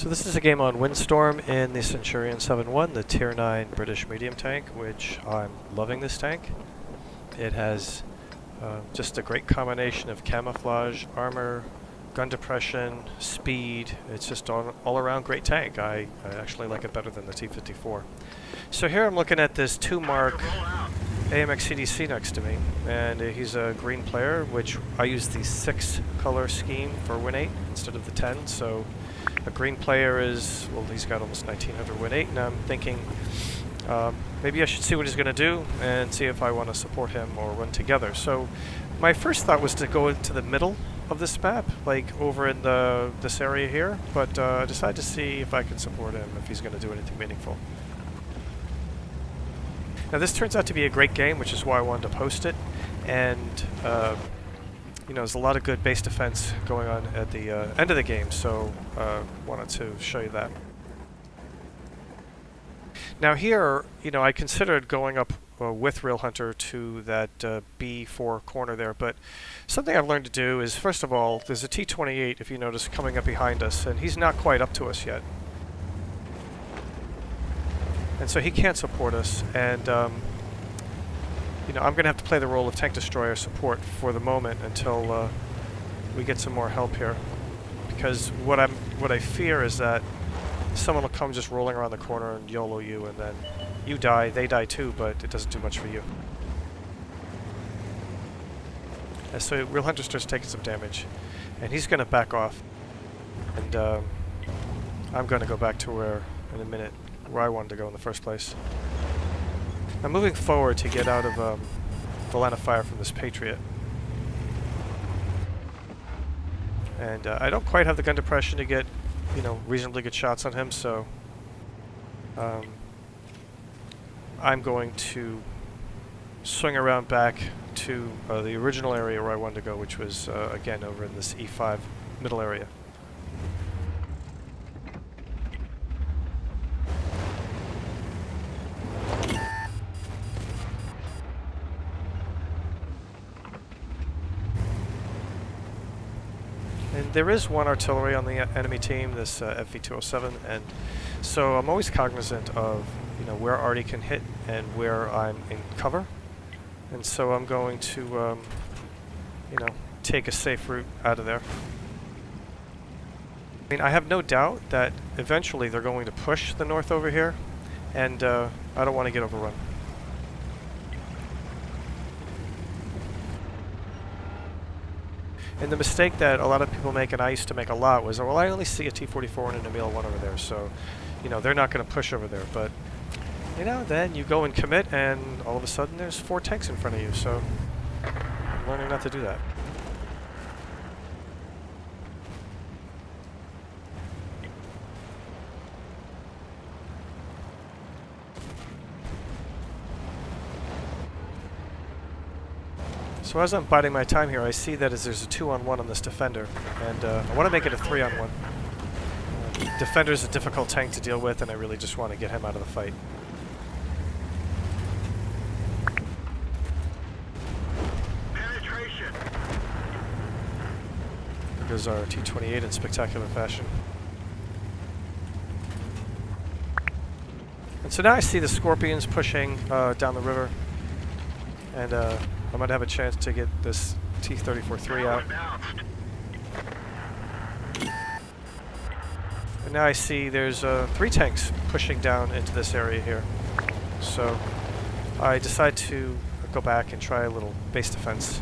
So this is a game on Windstorm in the Centurion 7-1, the Tier 9 British medium tank, which I'm loving this tank. It has just a great combination of camouflage, armor, gun depression, speed. It's just an all-around great tank. I actually like it better than the T-54. So here I'm looking at this 2-mark AMX CDC next to me, and he's a green player, which I use the 6-color scheme for Win 8 instead of the 10, so a green player is, well, he's got almost 1900 Win 8, and I'm thinking maybe I should see what he's going to do and see if I want to support him or run together. So my first thought was to go into the middle of this map, like over in this area here, but I decided to see if I can support him, if he's going to do anything meaningful. Now this turns out to be a great game, which is why I wanted to post it, and you know, there's a lot of good base defense going on at the end of the game, so wanted to show you that. Now here, you know, I considered going up with Real Hunter to that B4 corner there, but something I've learned to do is, first of all, there's a T-28, if you notice, coming up behind us, and he's not quite up to us yet. And so he can't support us, and you know, I'm going to have to play the role of tank destroyer support for the moment until we get some more help here. Because what I fear is that someone will come just rolling around the corner and YOLO you, and then you die, they die too, but it doesn't do much for you. And so Real Hunter starts taking some damage, and he's going to back off. And I'm going to go back to where, in a minute, where I wanted to go in the first place. I'm moving forward to get out of the line of fire from this Patriot. And I don't quite have the gun depression to get, you know, reasonably good shots on him, so I'm going to swing around back to the original area where I wanted to go, which was, again, over in this E5 middle area. And there is one artillery on the enemy team, this FV-207, and so I'm always cognizant of, you know, where Artie can hit and where I'm in cover, and so I'm going to, you know, take a safe route out of there. I mean, I have no doubt that eventually they're going to push the north over here, and I don't want to get overrun. And the mistake that a lot of people make, and I used to make a lot, was, well, I only see a T-44 and an Emil 1 over there, so, you know, they're not going to push over there. But, you know, then you go and commit, and all of a sudden there's 4 tanks in front of you, so I'm learning not to do that. So as I'm biding my time here, I see that there's a 2-on-1 on this Defender, and I want to make it a 3-on-1. Defender's a difficult tank to deal with, and I really just want to get him out of the fight. Penetration. There goes our T-28 in spectacular fashion. And so now I see the Scorpions pushing down the river, and I might have a chance to get this T-34-3 out. And now I see there's 3 tanks pushing down into this area here. So I decide to go back and try a little base defense.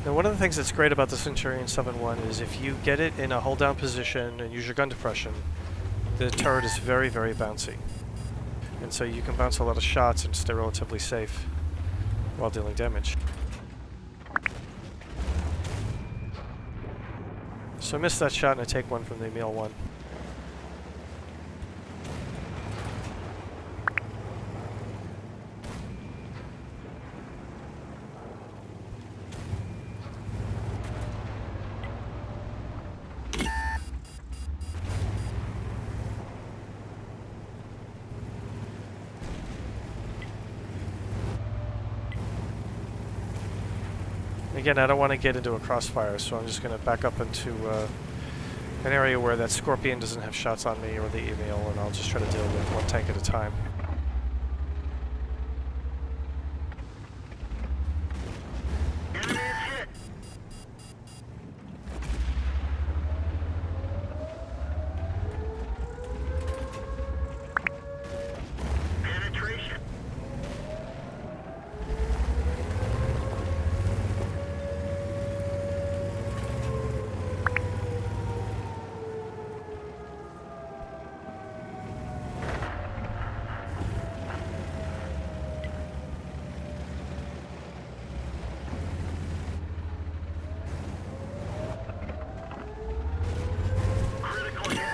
Now, one of the things that's great about the Centurion 7-1 is if you get it in a hold-down position and use your gun depression, the turret is very, very bouncy. And so you can bounce a lot of shots and stay relatively safe while dealing damage. So I missed that shot, and I take one from the Emil 1. Again, I don't want to get into a crossfire, so I'm just going to back up into an area where that Scorpion doesn't have shots on me or the Emil, and I'll just try to deal with one tank at a time.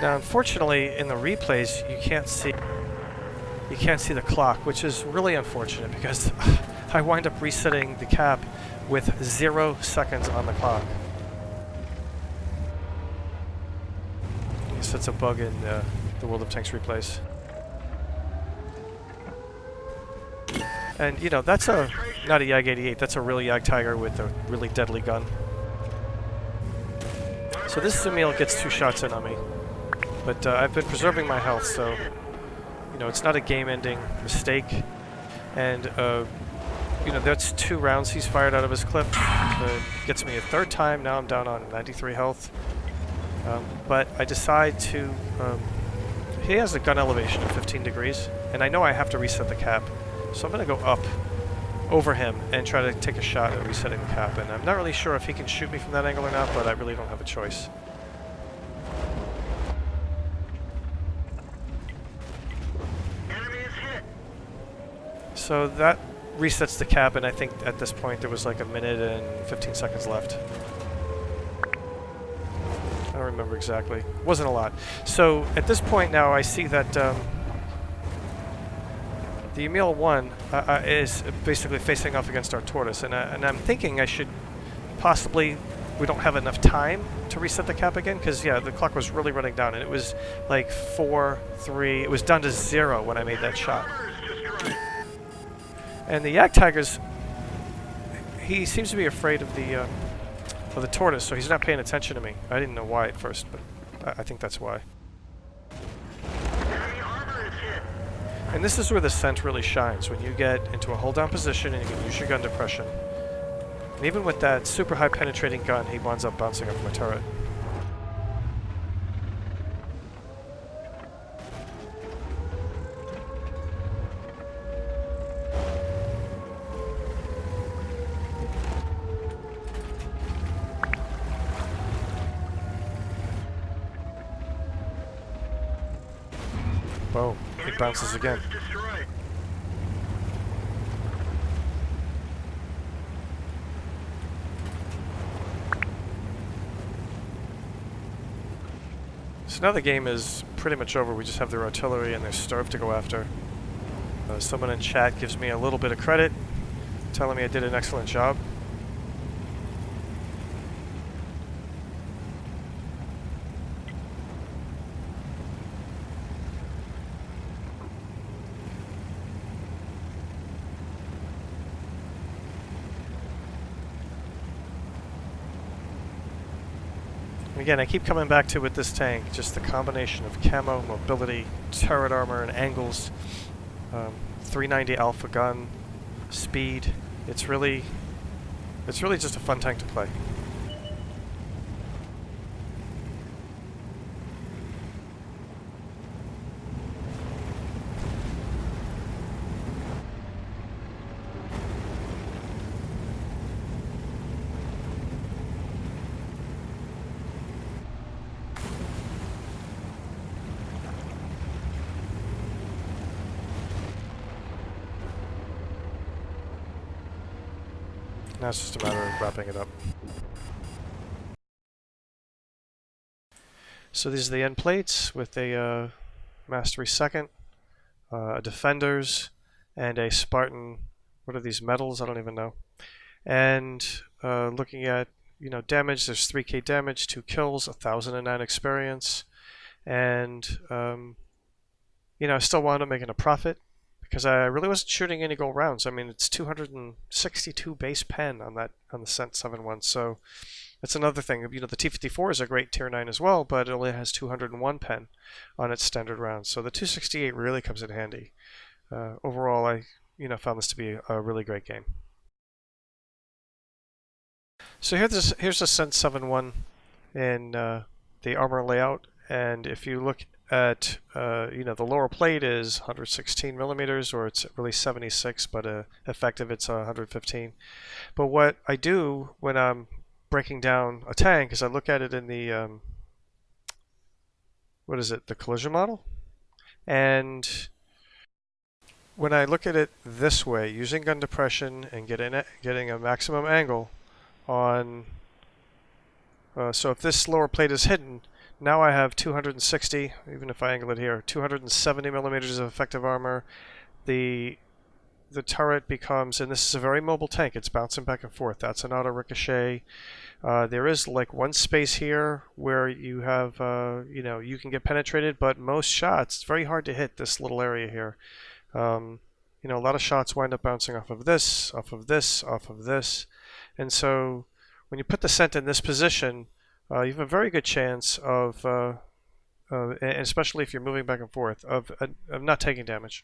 Now, unfortunately, in the replays, you can't see the clock, which is really unfortunate because I wind up resetting the cap with 0 seconds on the clock. I guess that's a bug in the World of Tanks replays. And you know, that's not a Yag-88. That's a real Yag-Tiger with a really deadly gun. So this Emil gets 2 shots in on me. But I've been preserving my health, so you know it's not a game-ending mistake. And you know that's 2 rounds he's fired out of his clip. Gets me a 3rd time. Now I'm down on 93 health. But I decide to. He has a gun elevation of 15 degrees, and I know I have to reset the cap, so I'm going to go up over him and try to take a shot at resetting the cap. And I'm not really sure if he can shoot me from that angle or not, but I really don't have a choice. So that resets the cap, and I think at this point there was like 1 minute and 15 seconds left. I don't remember exactly. It wasn't a lot. So at this point now I see that the Emil 1 is basically facing off against our Tortoise, and I'm thinking I should possibly, we don't have enough time to reset the cap again, because yeah, the clock was really running down, and it was like 4, 3, it was down to 0 when I made that shot. And the Yag-Tigers, he seems to be afraid of the Tortoise, so he's not paying attention to me. I didn't know why at first, but I think that's why. And this is where the scent really shines, when you get into a hold-down position and you can use your gun depression. And even with that super high penetrating gun, he winds up bouncing off my turret. Boom. It bounces again. So now the game is pretty much over. We just have their artillery and their starve to go after. Someone in chat gives me a little bit of credit, telling me I did an excellent job. Again, I keep coming back to with this tank, just the combination of camo, mobility, turret armor, and angles, 390 alpha gun, speed. It's really just a fun tank to play. Now it's just a matter of wrapping it up. So these are the end plates with a Mastery Second, a Defenders, and a Spartan. What are these medals? I don't even know. And looking at damage, there's 3k damage, 2 kills, 1,009 experience, and I still wound up making a profit because I really wasn't shooting any gold rounds. I mean, it's 262 base pen on the Cent 7.1, so that's another thing. You know, the T54 is a great tier 9 as well, but it only has 201 pen on its standard rounds, so the 268 really comes in handy. Overall, I found this to be a really great game. So here's the Cent 7.1 in the armor layout, and if you look at the lower plate is 116 millimeters, or it's really 76, but effective it's 115. But what I do when I'm breaking down a tank is I look at it in the the collision model, and when I look at it this way, using gun depression and getting a maximum angle on, so if this lower plate is hidden, now I have 260, even if I angle it here, 270 millimeters of effective armor. The turret becomes, and this is a very mobile tank, it's bouncing back and forth. That's an auto ricochet. There is like one space here where you have, you can get penetrated, but most shots, it's very hard to hit this little area here. A lot of shots wind up bouncing off of this, off of this, off of this. And so when you put the Cent in this position, you have a very good chance of, and especially if you're moving back and forth, of not taking damage.